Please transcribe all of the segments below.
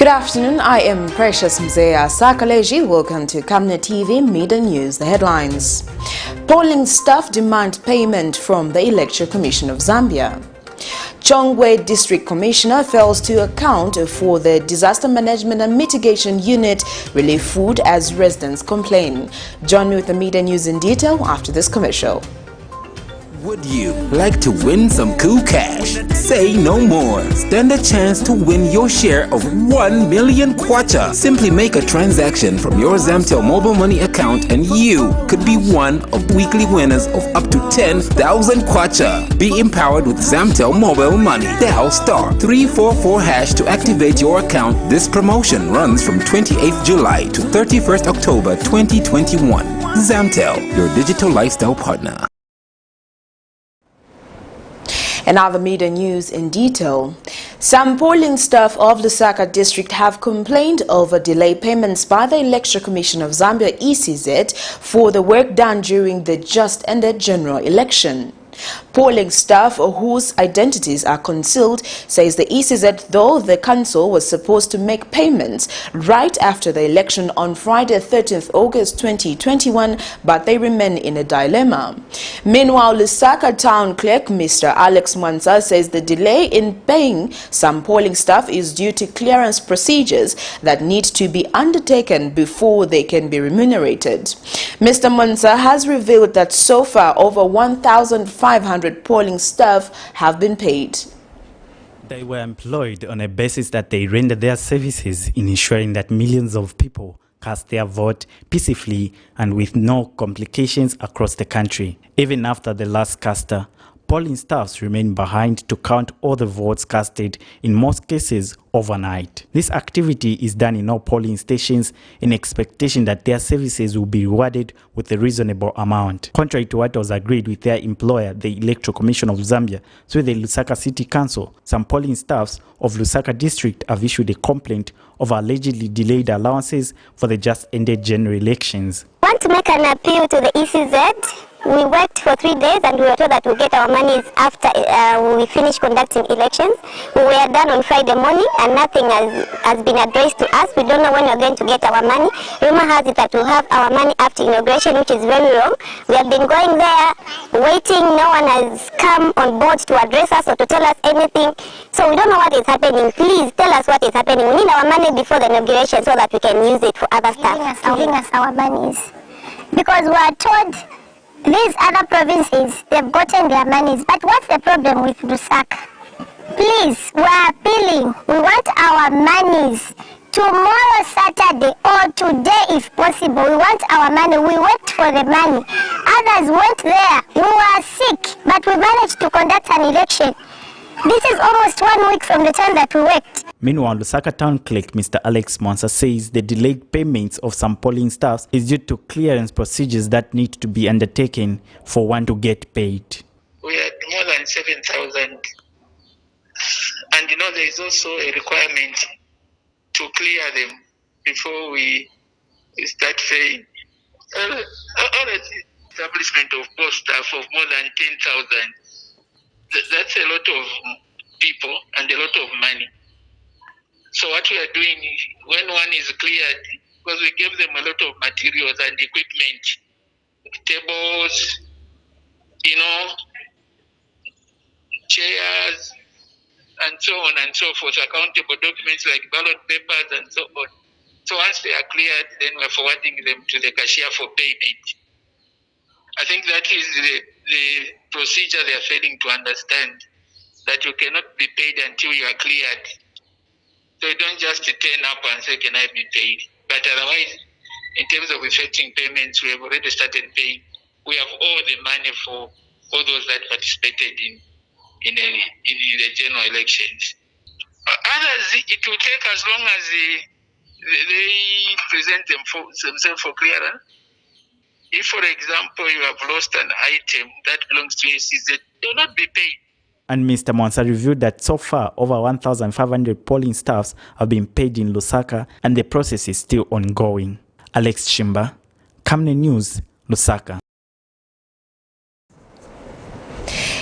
Good afternoon, I am Precious Mzea Sakaleji. Welcome to Camnet TV Midday News. The headlines. Polling staff demand payment from the Electoral Commission of Zambia. CHONGWE District Commissioner fails to account for the Disaster Management and Mitigation Unit relief food as residents complain. Join me with the Midday News in detail after this commercial. Would you like to win some cool cash? Say no more. Stand a chance to win your share of 1 million kwacha. Simply make a transaction from your Zamtel mobile money account and you could be one of weekly winners of up to 10,000 kwacha. Be empowered with Zamtel mobile money. Dial *344# to activate your account. This promotion runs from 28th July to 31st October 2021. Zamtel, your digital lifestyle partner. And other media news in detail. Some polling staff of Lusaka district have complained over delayed payments by the Electoral Commission of Zambia (ECZ) for the work done during the just ended general election. Polling staff whose identities are concealed says the ECZ, though the council was supposed to make payments right after the election on Friday 13th August 2021, but they remain in a dilemma. Meanwhile, Lusaka town clerk Mr. Alex Mwanza says the delay in paying some polling staff is due to clearance procedures that need to be undertaken before they can be remunerated. Mr. Mwanza has revealed that so far over 1,500 polling staff have been paid. They were employed on a basis that they render their services in ensuring that millions of people cast their vote peacefully and with no complications across the country. Even after the last caster, polling staffs remain behind to count all the votes casted, in most cases overnight. This activity is done in all polling stations in expectation that their services will be rewarded with a reasonable amount. Contrary to what was agreed with their employer, the Electoral Commission of Zambia, through the Lusaka City Council, some polling staffs of Lusaka District have issued a complaint of allegedly delayed allowances for the just ended general elections. I want to make an appeal to the ECZ. We worked for 3 days and we were told that we'll get our monies after we finish conducting elections. We were done on Friday morning and nothing has been addressed to us. We don't know when we're going to get our money. Rumor has it that we'll have our money after inauguration, which is very wrong. We have been going there, waiting. No one has come on board to address us or to tell us anything. So we don't know what is happening. Please tell us what is happening. We need our money before the inauguration so that we can use it for other stuff. Giving us our monies. Because we are told these other provinces, they've gotten their monies. But what's the problem with Lusaka? Please, we're appealing. We want our monies tomorrow, Saturday, or today if possible. We want our money. We worked for the money. Others went there. We were sick, but we managed to conduct an election. This is almost 1 week from the time that we worked. Meanwhile, Lusaka town clerk Mr. Alex Mwanza says the delayed payments of some polling staffs is due to clearance procedures that need to be undertaken for one to get paid. We had more than 7,000, and there is also a requirement to clear them before we start paying. Establishment of post staff of more than 10,000. That's a lot of people and a lot of money. So what we are doing is, when one is cleared, because we gave them a lot of materials and equipment, tables, chairs, and so on and so forth, accountable documents like ballot papers and so on. So once they are cleared, then we're forwarding them to the cashier for payment. I think that is the procedure they are failing to understand, that you cannot be paid until you are cleared. So you don't just turn up and say, can I be paid? But otherwise, in terms of effecting payments, we have already started paying. We have all the money for all those that participated in the general elections. Others, it will take as long as they present themselves for clearance. If, for example, you have lost an item that belongs to ECZ, they will not be paid. And Mr. Mwanza revealed that so far over 1,500 polling staffs have been paid in Lusaka and the process is still ongoing. Alex Shimba, Camnet News, Lusaka.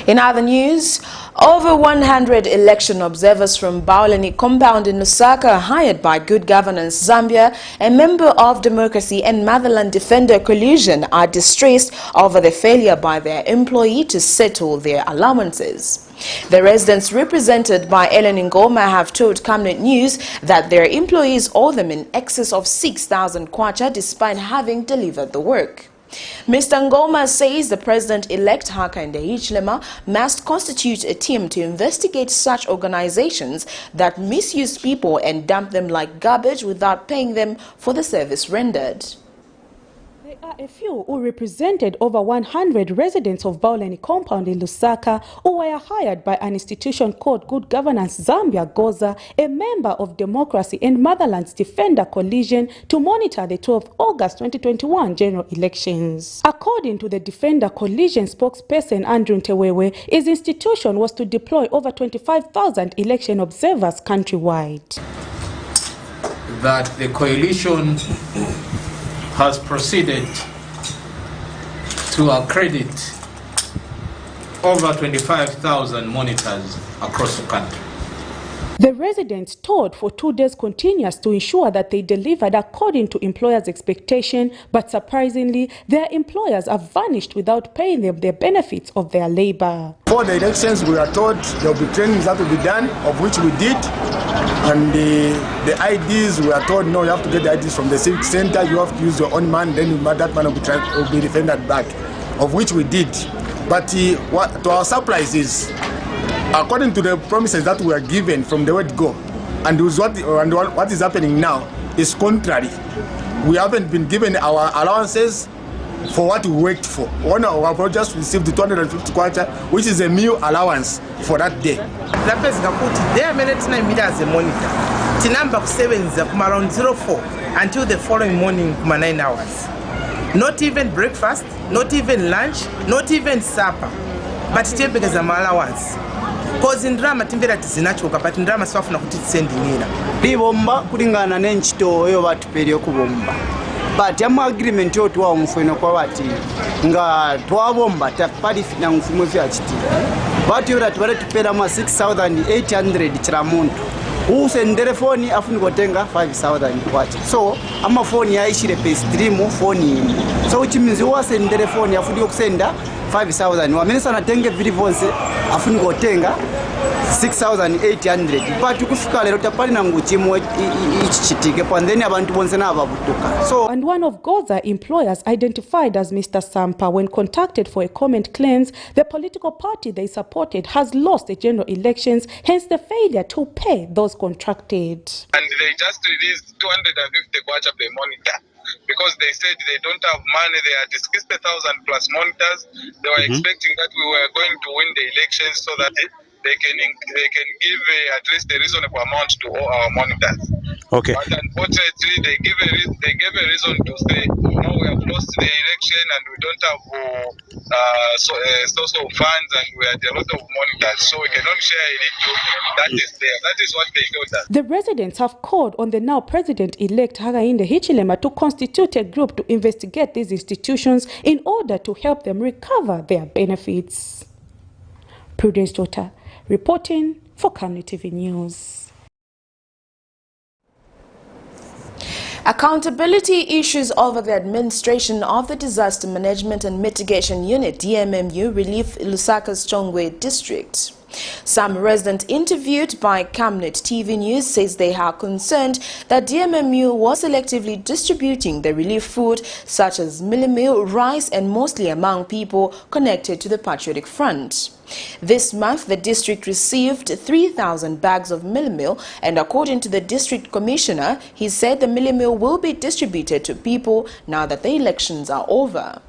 In other news, over 100 election observers from Baulani compound in Lusaka, hired by Good Governance Zambia, a member of Democracy and Motherland Defender Coalition, are distressed over the failure by their employee to settle their allowances. The residents, represented by Ellen Ngoma, have told Camnet News that their employees owe them in excess of 6,000 kwacha despite having delivered the work. Mr. Ngoma says the president-elect Hakainde Hichilema must constitute a team to investigate such organizations that misuse people and dump them like garbage without paying them for the service rendered. There are a few who represented over 100 residents of Baulani compound in Lusaka who were hired by an institution called Good Governance Zambia Goza, a member of Democracy and Motherland's Defender Coalition, to monitor the 12th August 2021 general elections. According to the Defender Coalition spokesperson Andrew Ntewewe, his institution was to deploy over 25,000 election observers countrywide. That the coalition has proceeded to accredit over 25,000 monitors across the country. The residents told for 2 days continuous to ensure that they delivered according to employers' expectation, but surprisingly, their employers have vanished without paying them the benefits of their labor. For the elections, we are told there will be trainings that will be done, of which we did. And the IDs, we are told, no, you have to get the IDs from the civic center, you have to use your own man, then that man will be defended back, of which we did. But to our surprise is, according to the promises that we are given from the word go, and what is happening now is contrary. We haven't been given our allowances for what we worked for. One of our projects received the 250 kwacha, which is a meal allowance for that day. They are managed as a monitor. The number of 7 from around 04 until the following morning, 9 hours. Not even breakfast, not even lunch, not even supper, but still because of allowance. Because in drama, timbera tizinachoka, but in drama swafuna kutitsendi nina. Bibomba kulingana n'enchito eyo batupelye okubomba. But yamu agreement yo tuwa omufweno kwa bati nga twabomba tapalifina mfumo vya chiti. Bati yora tubale tupela ma 6,800 kila muntu. Usendere phone afuniko tenga 5,000 kwacha. So ama phone yaishire pay stream phone ini. So which means wasendere phone afuniko kusenda 5,000. Wamenesa na tenge vili vonse afuniko tenga 6,800. But ukufika lero tapali na nguchimo ichichitike pandeni abantu bonse na ababutuka. So, and one of Goza employers identified as Mr. Sampa, when contacted for a comment, claims the political party they supported has lost the general elections, hence the failure to pay those contracted. And they just released 250 kwacha per monitor because they said they don't have money. They had 60,000 plus monitors. They were expecting that we were going to win the elections so that they can give at least a reasonable amount to all our monitors. Okay. But unfortunately, they gave a reason to say, no, we have lost the election and we don't have source of funds and we had a lot of monitors, so we cannot share a little. That is there. That is what they told us. The residents have called on the now president-elect Hakainde Hichilema to constitute a group to investigate these institutions in order to help them recover their benefits. Prudence Daughter, reporting for Camnet TV News. Accountability issues over the administration of the Disaster Management and Mitigation Unit, DMMU, relief Lusaka's CHONGWE district. Some residents interviewed by Camnet TV News says they are concerned that DMMU was selectively distributing the relief food such as meal, rice, and mostly among people connected to the Patriotic Front. This month, the district received 3,000 bags of meal, and according to the district commissioner, he said the meal will be distributed to people now that the elections are over.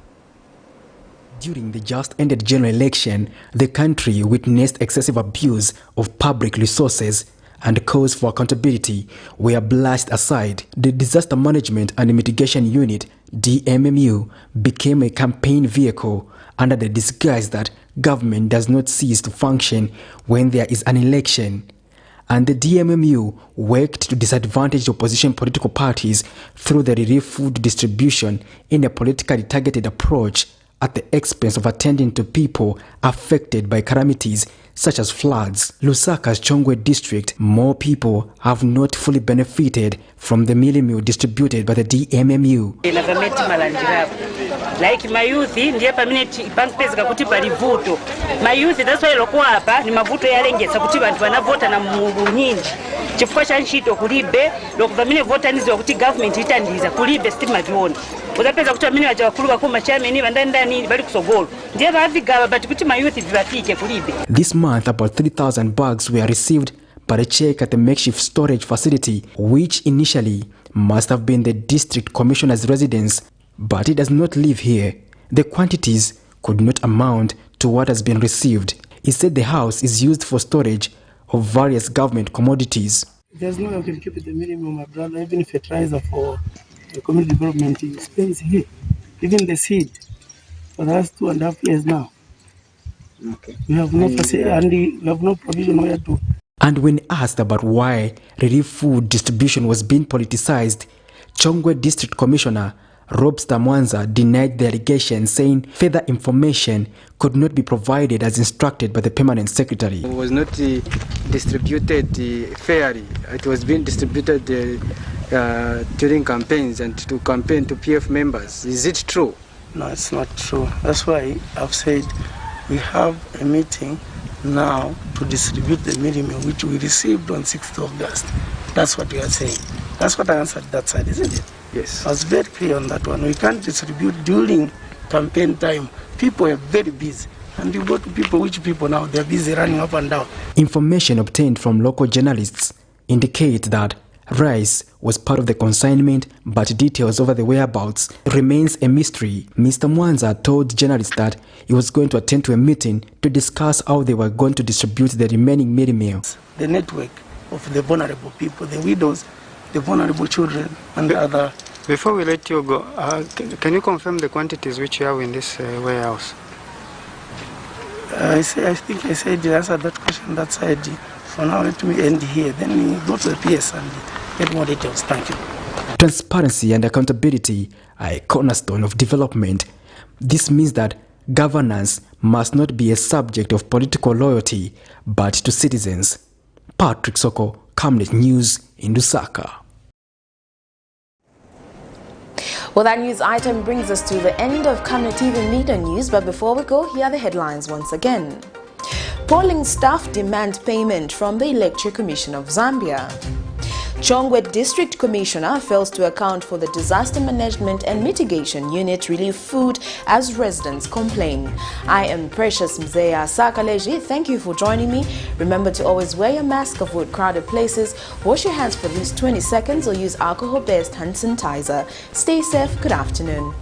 During the just-ended general election, the country witnessed excessive abuse of public resources, and calls for accountability were blasted aside. The Disaster Management and Mitigation Unit, DMMU, became a campaign vehicle under the disguise that government does not cease to function when there is an election. And the DMMU worked to disadvantage opposition political parties through the relief food distribution in a politically targeted approach at the expense of attending to people affected by calamities such as floods. Lusaka's CHONGWE district, more people have not fully benefited from the Midday meal distributed by the DMMU. Like my youth, ndiye pamene pampezeka kuti pali vuto. My youth, that's why lokwa hapa ni mavuto yalengesa kuti bantu banavota na munyinji. Chifukwa cha ntchito kulibe, lokuvamine vota nizo kuti government itandiza kulibe stima viona. Uzapeza kuti amene wacha wakulu bakoma chameni bandandani bali kusogolo. Ndiye bavigaba but kuti my youth vivatike kulibe. This month about 3,000 bags were received by a check at the makeshift storage facility, which initially must have been the district commissioner's residence, but it does not live here. The quantities could not amount to what has been received. He said the house is used for storage of various government commodities. There's no way I can keep it the minimum, my brother. Even fertilizer for the community development expense here. Even the seed for the last 2.5 years now. Okay. We have no facility and we have no provision where to. And when asked about why relief food distribution was being politicized, CHONGWE District Commissioner Robster Mwanza denied the allegation, saying further information could not be provided as instructed by the permanent secretary. It was not distributed fairly. It was being distributed during campaigns and to campaign to PF members. Is it true? No, it's not true. That's why I've said we have a meeting now to distribute the minimum which we received on 6th of August. That's what we are saying. That's what I answered that side, isn't it? Yes. I was very clear on that one. We can't distribute during campaign time. People are very busy. And you go to people, which people now, they're busy running up and down. Information obtained from local journalists indicate that rice was part of the consignment, but details over the whereabouts remains a mystery. Mr. Mwanza told journalists that he was going to attend to a meeting to discuss how they were going to distribute the remaining Midday meals. The network of the vulnerable people, the widows, the vulnerable children, and the other. Before we let you go, can you confirm the quantities which you have in this warehouse? I think I said the answer to that question that side. For now, let me end here. Then we go to the PS and get more details. Thank you. Transparency and accountability are a cornerstone of development. This means that governance must not be a subject of political loyalty, but to citizens. Patrick Soko, Camnet News in Lusaka. Well, that news item brings us to the end of Camnet TV Midday News, but before we go, here are the headlines once again. Polling staff demand payment from the Electoral Commission of Zambia. CHONGWE District Commissioner fails to account for the Disaster Management and Mitigation Unit relief food as residents complain. I am Precious Mzeya Sakaleji. Thank you for joining me. Remember to always wear your mask, avoid crowded places, wash your hands for at least 20 seconds or use alcohol-based hand sanitizer. Stay safe. Good afternoon.